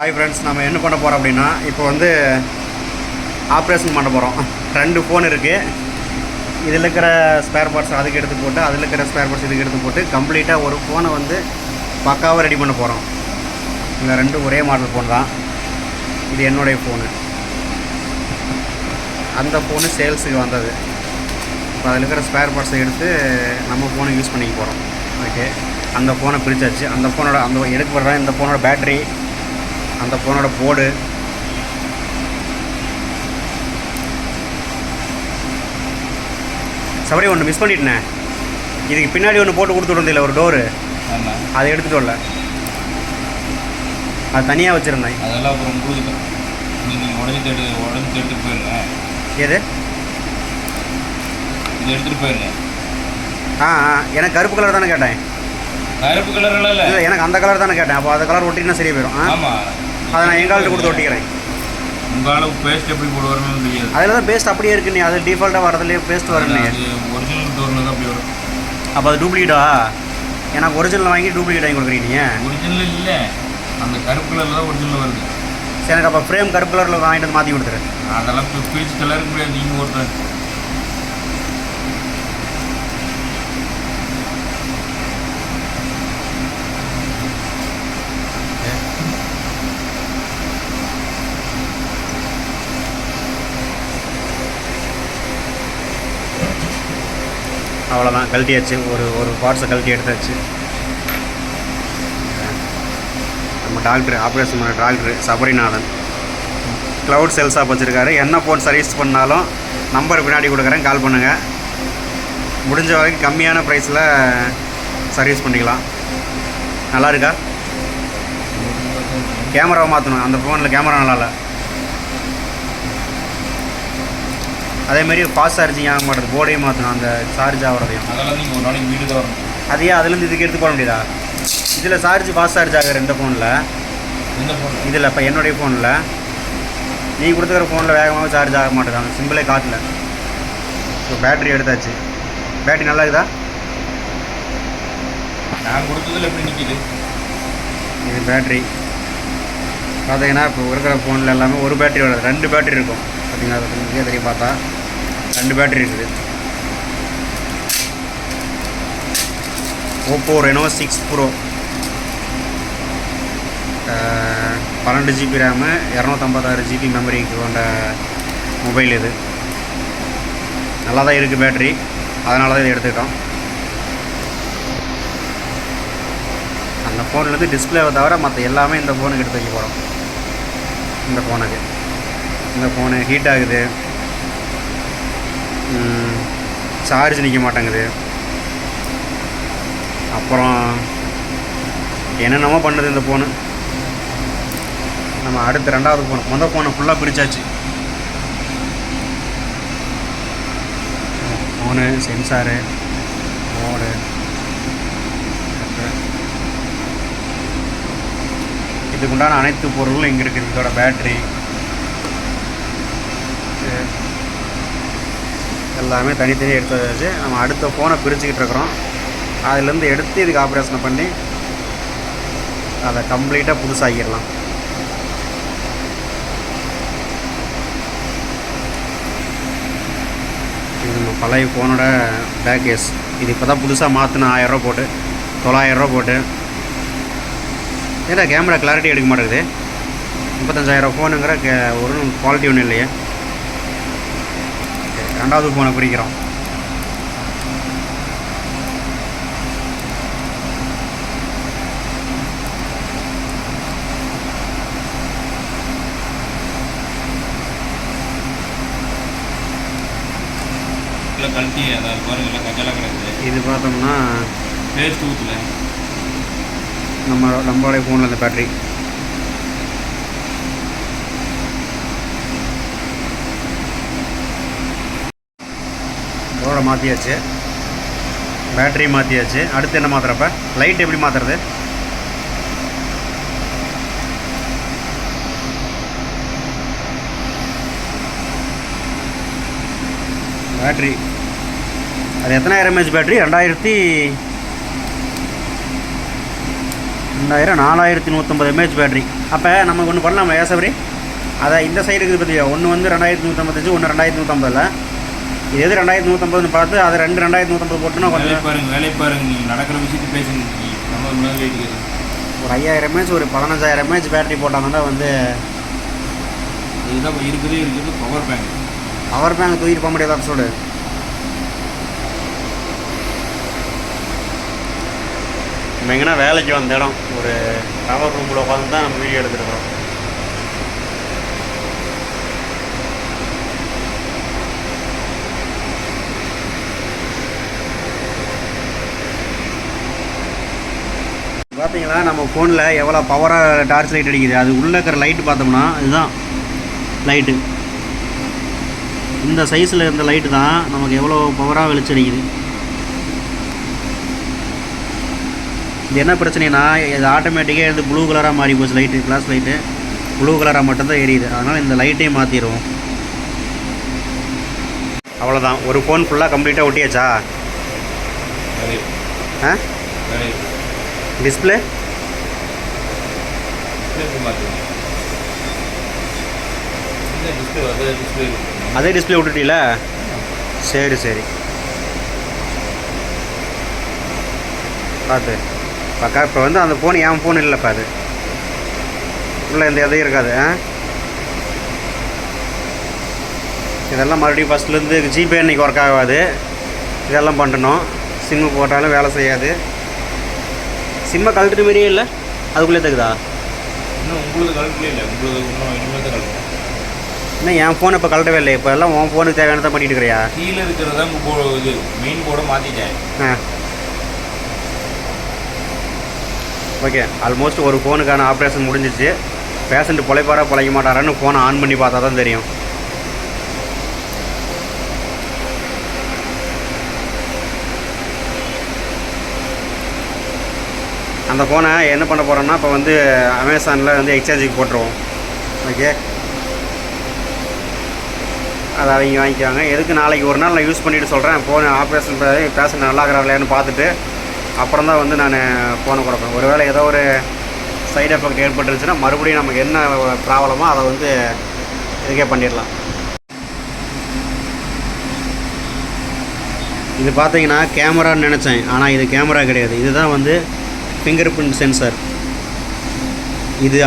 Hi friends, நம்ம என்ன பண்ண போகிறோம் அப்படின்னா, இப்போ வந்து ஆப்ரேஷன் பண்ண போகிறோம். 2 ஃபோன் இருக்குது. இதில் இருக்கிற ஸ்பேர் பார்ட்ஸ் அதுக்கு எடுத்து போட்டு, அதில் இருக்கிற ஸ்பேர் பார்ட்ஸ் இதுக்கு எடுத்து போட்டு கம்ப்ளீட்டாக ஒரு ஃபோனை வந்து பக்காவாக ரெடி பண்ண போகிறோம். இந்த 2 ஒரே மாடல் ஃபோன் தான். இது என்னுடைய ஃபோனு, அந்த ஃபோனு சேல்ஸுக்கு வந்தது. இப்போ அதில் இருக்கிற ஸ்பேர் பார்ட்ஸை எடுத்து நம்ம ஃபோனை யூஸ் பண்ணிக்க போகிறோம். ஓகே, அந்த ஃபோனை பிரித்தாச்சு. அந்த ஃபோனோட எடுக்க வர்ற இந்த ஃபோனோட பேட்ரி, அந்த ஃபோனோட போர்டு, சபரி ஒன்று மிஸ் பண்ணிட்டேனே. இதுக்கு பின்னாடி ஒன்று போட்டு கொடுத்துட்டு இல்லை, ஒரு டோரு, அதை எடுத்துகிட்டு வரல. அது தனியாக வச்சுருந்தேன். அதெல்லாம் அப்புறம் உங்களுக்கு நீங்கள் உடஞ்சி தேட்டு போயிருங்க. எது இது எடுத்துகிட்டு போயிருங்க. எனக்கு கருப்பு கலர் தானே கேட்டேன். கருப்பு கலர்லாம் இல்லை, எனக்கு அந்த கலர் தானே கேட்டேன். அப்போ அந்த கலர் ஒட்டினா சரியாக போயிடும். ஆமாம், அதை நான் எங்கள் ஆள்கிட்ட கொடுத்து ஒட்டிக்கிறேன். உங்கள் அளவுக்கு பேஸ்ட் எப்படி போடுவாருன்னு தெரியாது. அதில் தான் பேஸ்ட் அப்படியே இருக்கு. நீ அது டிஃபால்ட்டாக வரதுலேயே பேஸ்ட் வரும்னு. ஒரிஜினல் டோரில் தான் அப்படி வரும். அப்போ அது டூப்ளிகேட்டா? எனக்கு ஒரிஜினல் வாங்கி டூப்ளிகேட் வாங்கி கொடுக்குறீங்க நீங்கள். ஒரிஜினல் இல்லை, அந்த கருப்பு கலரில் தான் ஒரிஜினல் வருது. சரி, எனக்கு அப்போ ஃப்ரேம் கருப்பு கலரில் வாங்கிட்டு வந்து மாற்றி கொடுத்துரு. அதெல்லாம் இப்போ பிரிச்சு கலருக்கு முடியாது. நீங்கள் ஒருத்தர் அவ்வளோதான், கழட்டியாச்சு. ஒரு பார்ட்ஸை கழட்டி எடுத்தாச்சு. நம்ம டாக்டர், ஆப்ரேஷன் பண்ண doctor Sabarinathan cloud sales app வச்சுருக்காரு. என்ன ஃபோன் சர்வீஸ் பண்ணாலும் நம்பர் பின்னாடி கொடுக்குறேன், கால் பண்ணுங்கள். முடிஞ்ச வரைக்கும் கம்மியான ப்ரைஸில் சர்வீஸ் பண்ணிக்கலாம். நல்லா இருக்கா? கேமராவை மாற்றணும். அந்த ஃபோனில் கேமரா நல்லா இல்லை. அதேமாரி ஃபாஸ்ட் சார்ஜிங் ஆக மாட்டேது. போர்டையும் மாற்றணும், அந்த சார்ஜ் ஆகிறதையும். அதெல்லாம் நீங்கள் ஒரு நாளைக்கு வீடு தான் வரணும். அதையே அதுலேருந்து இதுக்கு எடுத்து போட முடியாதா? இதில் சார்ஜ் ஃபாஸ்ட் சார்ஜ் ஆகிற இந்த ஃபோனில், இந்த ஃபோன் இதில் இப்போ என்னுடைய ஃபோனில், நீ கொடுத்துக்கிற ஃபோனில் வேகமாக சார்ஜ் ஆக மாட்டேது. அந்த சிம்பிளே காட்டல. இப்போ பேட்ரி எடுத்தாச்சு. பேட்டரி நல்லா இருக்குதா? நான் கொடுத்ததில் எப்படி நிற்கிது? இது பேட்ரி பார்த்தீங்கன்னா, இப்போ இருக்கிற ஃபோனில் எல்லாமே ஒரு பேட்டரி வராது, 2 பேட்டரி இருக்கும். பார்த்தீங்கன்னா அது கொஞ்சம் தெரியும், பார்த்தா 2 பேட்டரி இருக்குது. Oppo Reno 6 bro, 12 GB RAM, 256 GB மெமரிக்கு கொண்ட மொபைல். இது நல்லா தான் இருக்குது பேட்ரி, அதனால தான் இதை எடுத்துக்கிட்டோம். அந்த ஃபோன்லேருந்து டிஸ்பிளேவை தவிர மற்ற எல்லாமே இந்த ஃபோனுக்கு எடுத்து வைக்க போகிறோம். இந்த ஃபோனு ஹீட் ஆகுது, சார்ஜ் நிற்க மாட்டேங்குது, அப்புறம் என்னென்னமோ பண்ணுது இந்த ஃபோனு. நம்ம அடுத்த 2வது ஃபோன், மொதல் ஃபோனை ஃபுல்லாக பிரித்தாச்சு. ஃபோனு, சென்சாரு, மோடு, இதுக்குண்டான அனைத்து பொருளும் இங்கே இருக்குது. இதோட பேட்ரி எல்லாமே தனித்தனியாக எடுத்து வச்சு நம்ம அடுத்த ஃபோனை பிரிச்சுக்கிட்டு இருக்கிறோம். அதுலேருந்து எடுத்து இதுக்கு ஆப்ரேஷனை பண்ணி அதை கம்ப்ளீட்டாக புதுசாகிடலாம். இது நம்ம பழைய ஃபோனோட பேக் கேஸ். இது இப்போ தான் புதுசாக மாற்றின 1000 ரூபா போட்டு, 900 ரூபா போட்டு. ஏன்னா கேமரா கிளாரிட்டி எடுக்க மாட்டேங்குது. 35,000 ஃபோனுங்கிற ஒரு குவாலிட்டி ஒன்றும் இல்லையே. 2வது ஃபோனை பிரிக்கிறோம். கழட்டி அதாவது பாருங்க, கஜலாக கிடக்குது. இது பார்த்தோம்னா பேஸ்ட் ஊற்றல. நம்மளுடைய ஃபோனில் இந்த பேட்ரி போர்டை மாற்றியாச்சு, பேட்ரி மாற்றியாச்சு. அடுத்து என்ன மாற்றுறப்ப லைட் எப்படி மாற்றுறது? பேட்ரி அது எத்தனாயிரம் mAh பேட்ரி? 2000 4150 mAh battery. அப்போ நம்ம ஒன்று பண்ணலாமா ஏசபரி? அதான் இந்த சைடு இருக்குது பற்றியா, ஒன்று வந்து 2155, ஒன்று 2150. இது எது 2150ன்னு பார்த்து அது 2150 போட்டுன்னா கொஞ்சம் வேலை பாருங்க. நீங்கள் நடக்கிற விஷயத்தை பேசுங்க. நம்ம ஒரு 5000 mAh ஒரு 15000 mAh பேட்டரி போட்டாங்கன்னா வந்து இதுதான் இருக்குது பவர் பேங்க். பவர் பேங்க் தூக்கிட்டு போக முடியாது அப்சோடு. நம்ம எங்கன்னா வேலைக்கு வந்த இடம் ஒரு டவர் ரூமில் உட்காந்து தான் நம்ம வீடியோ எடுத்துருக்கோம். பார்த்தீங்களா நம்ம ஃபோனில் எவ்வளோ பவராக டார்ச் லைட் அடிக்குது. அது உள்ளே இருக்கிற லைட்டு பார்த்தோம்னா இதுதான் லைட்டு. இந்த சைஸில் இருந்த லைட்டு தான் நமக்கு எவ்வளோ பவராக வெளிச்சடிக்குது. இது என்ன பிரச்சனைனா இது ஆட்டோமேட்டிக்காக இது ப்ளூ கலராக மாறி போச்சு. லைட்டு கிளாஸ் லைட்டு ப்ளூ கலராக மட்டும்தான் எரியுது. அதனால் இந்த லைட்டையும் மாற்றிடுவோம். அவ்வளோதான். ஒரு ஃபோன் ஃபுல்லாக கம்ப்ளீட்டாக ஒட்டியாச்சா? ஆ டிஸ்பிளே அதே டிஸ்பிளே விட்டுட்டீல? சரி சரி பார்த்து பக்கா. இப்போ வந்து அந்த ஃபோன் என் ஃபோன் இல்லைப்பா, அது உள்ளே எந்த எதையும் இருக்காது. இதெல்லாம் மறுபடியும் ஃபஸ்ட்லேருந்து ஜிபே இன்றைக்கி ஒர்க் ஆகாது. இதெல்லாம் பண்ணணும். சிம்மு போட்டாலும் வேலை செய்யாது. சிம்மை கழட்டுற மாதிரியே இல்லை, அதுக்குள்ளே தகுதா? இன்னும் உங்களுக்கு கழட்டவே இல்லை. உங்களுக்கு இன்னும் இனிமேல் தான் கழட்டணும். இன்னும் என் ஃபோன் இப்போ கழட்டவே இல்லை. இப்போ எல்லாம் உன் ஃபோனுக்கு தேவையானதான் பண்ணிட்டு இருக்கிறியா? கீழே இருக்கிறதா இது மெயின் போர்டை மாற்றிட்டேன். ஓகே, ஆல்மோஸ்ட் ஒரு ஃபோனுக்கான ஆப்ரேஷன் முடிஞ்சிச்சு. பேஷண்ட் பொழைப்பாரா பொழைக்க மாட்டாரான்னு ஃபோனை ஆன் பண்ணி பார்த்தா தான் தெரியும். அந்த ஃபோனை என்ன பண்ண போகிறோன்னா இப்போ வந்து அமேசானில் வந்து எக்ஸ்சேஞ்சுக்கு போட்டுருவோம். ஓகே, அதை அவங்க வாங்கிக்குவாங்க. எதுக்கு நாளைக்கு ஒரு நாள் நான் யூஸ் பண்ணிவிட்டு சொல்கிறேன். ஃபோன் ஆப்ரேஷன் பேஷண்ட் நல்லா இருக்கிறாங்களேன்னு பார்த்துட்டு அப்புறம் தான் வந்து நான் ஃபோனை கொடுப்பேன். ஒருவேளை ஏதோ ஒரு சைடு எஃபெக்ட் ஏற்பட்டுருச்சுன்னா மறுபடியும் நமக்கு என்ன ப்ராப்ளமோ அதை வந்து இதுக்கே பண்ணிடலாம். இது பார்த்தீங்கன்னா கேமரான்னு நினச்சேன், ஆனால் இது கேமரா கிடையாது. இதுதான் வந்து ஃபிங்கர் பிரிண்ட் சென்சார். இது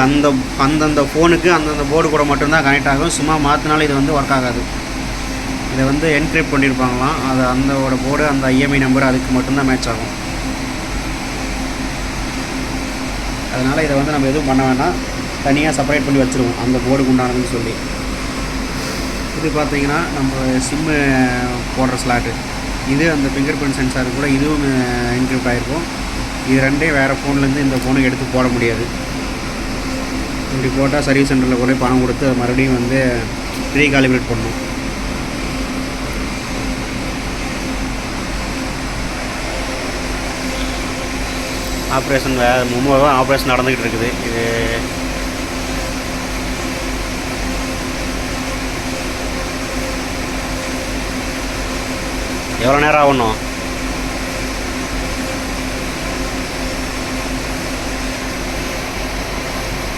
அந்தந்த ஃபோனுக்கு அந்தந்த போர்டு கூட மட்டும்தான் கனெக்ட் ஆகும். சும்மா மாற்றினாலும் இது வந்து ஒர்க் ஆகாது. இதை வந்து என்கிரிப்ட் பண்ணியிருப்பாங்களாம். அது அந்தோட போர்டு அந்த ஐஎம்ஐ நம்பர் அதுக்கு மட்டும்தான் மேட்ச் ஆகும். அதனால் இதை வந்து நம்ம எதுவும் பண்ண வேண்டாம், தனியாக செப்பரேட் பண்ணி வச்சுருவோம் அந்த போர்டுக்கு உண்டானதுன்னு சொல்லி. இது பார்த்திங்கன்னா நம்ம சிம்மு போடுற ஸ்லாட்டு. இது அந்த ஃபிங்கர் பிரிண்ட் சென்சார் கூட இதுவும் என்கிரிப்ட் ஆகிருக்கும். இது ரெண்டையும் வேறு ஃபோன்லேருந்து இந்த ஃபோனுக்கு எடுத்து போட முடியாது. இப்படி போட்டால் சர்வீஸ் சென்டரில் கூட பணம் கொடுத்து அதை மறுபடியும் வந்து ரீகாலிப்ரேட் பண்ணணும். ஆப்ரேஷன் மும்முரம் ஆப்ரேஷன் நடந்துக்கிட்டு இருக்குது. இது எவ்வளோ நேரம் ஆகணும்?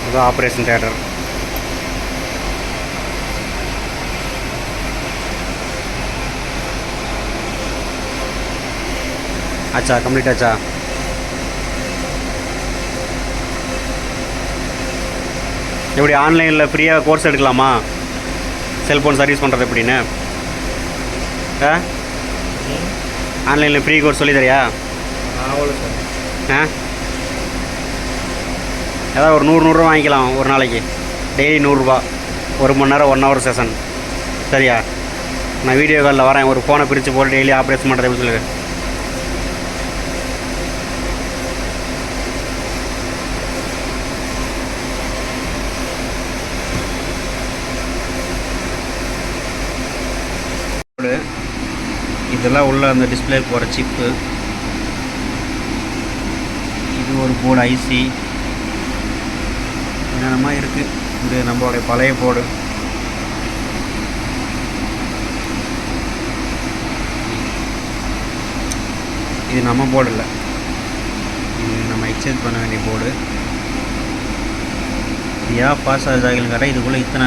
இதுதான் ஆப்ரேஷன் தியேட்டர். ஆச்சா, கம்ப்ளீட் ஆச்சா? எப்படி ஆன்லைனில் ஃப்ரீயாக கோர்ஸ் எடுக்கலாமா செல்ஃபோன் சர்வீஸ் பண்ணுறது எப்படின்னு? ஆன்லைனில் ஃப்ரீ கோர்ஸ் சொல்லி தரியா? அவ்வளோ சார். ஏதாவது ஒரு 100 வாங்கிக்கலாம் ஒரு நாளைக்கு. டெய்லி 100 1 மணி நேரம் 1 ஹவர் செஷன். சரியா? நான் வீடியோ காலில் வரேன். ஒரு ஃபோனை பிரித்து போட்டு டெய்லி ஆப்ரேஷன் பண்ணுறது எப்படி சொல்லுங்கள். இதெல்லாம் உள்ள அந்த டிஸ்பிளே போகிற சிப்பு. இது ஒரு போர்டு ஐசி என்னென்னமா இருக்குது. இது நம்மளுடைய பழைய போர்டு. இது நம்ம போர்டு இல்லை, இது நம்ம எக்ஸ்சேஞ்ச் பண்ண வேண்டிய போர்டு. ஏன் பாஸ் ஆகுதுன்னு கேட்டால் இதுக்குள்ளே இத்தனை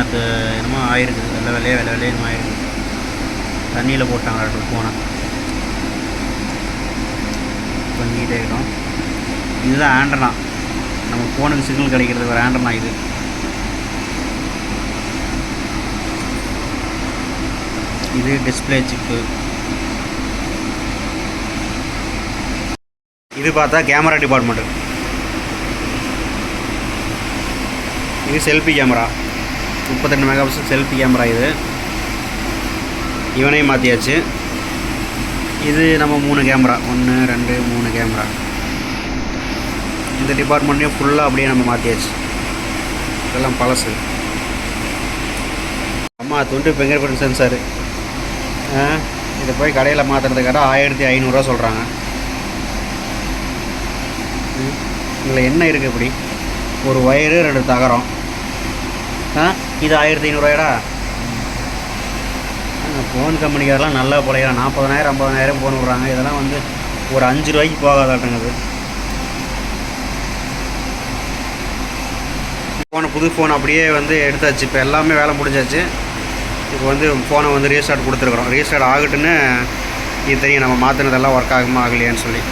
என்னமோ ஆயிருக்குது, வெள்ளை வெள்ளையே என்னமோ ஆயிருக்குது. தண்ணியில் போட்டாங்க ரெண்டு ஃபோனை. பண்ணிக்கிட்டே இருக்கோம். இதுதான் ஆண்டனா, நம்ம ஃபோனுக்கு சிக்னல் கிடைக்கிறது ஒரு ஆண்டனா இது. இது டிஸ்பிளே சிப்பு. இது பார்த்தா கேமரா டிபார்ட்மெண்ட்டு. இது selfie camera, 32 megapixel selfie camera. இது இவனையும் மாற்றியாச்சு. இது நம்ம 3 கேமரா, 1 2 3 கேமரா. இந்த டிபார்ட்மெண்ட்டையும் ஃபுல்லாக அப்படியே நம்ம மாற்றியாச்சு. இதெல்லாம் பழசு. அம்மா துண்டு ஃபிங்கர் பிரிண்ட் சென்சாரு. இதை போய் கடையில் மாற்றுறதுக்காக 1500 சொல்கிறாங்க. இதில் என்ன இருக்குது இப்படி? ஒரு ஒயரு 2 தகரம். இது 1500 ஃபோன் கம்பெனிக்காரெலாம் நல்லா பிழைக்கிறான். 40,000 50,000 ஃபோன் விட்றாங்க. இதெல்லாம் வந்து ஒரு 5 ரூபாய்க்கு போகாதாட்டுங்குது. புது ஃபோன் அப்படியே வந்து எடுத்தாச்சு. இப்போ எல்லாமே வேலை முடிஞ்சாச்சு. இப்போ வந்து ஃபோனை வந்து ரீஸ்டார்ட் கொடுத்துருக்குறோம். ரீஸ்டார்ட் ஆகட்டுன்னு இது தெரியும், நம்ம மாற்றினதெல்லாம் ஒர்க் ஆகுமா ஆகலையான்னு சொல்லி.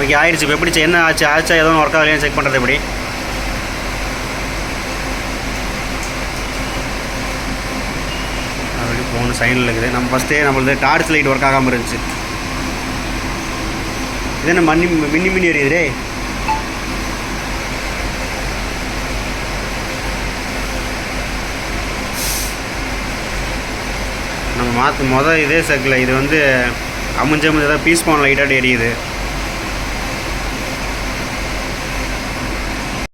ஓகே, ஆயிடுச்சு. இப்போ எப்படி என்ன ஆச்சா எதுவும் ஒர்க் ஆகலையான்னு செக் பண்ணுறது எப்படி? அப்படி ஃபோன் சைனில் இருக்குது. நம்ம ஃபஸ்ட்டே நம்மளது டார்ச் லைட் ஒர்க் ஆகாமல் இருந்துச்சு. இது என்ன மின்னி எரியுதுரே. நம்ம இதே சர்க்கிள் இது வந்து அமைஞ்சு தான் பீஸ் ஃபோன் லைட்டாக எரியுது.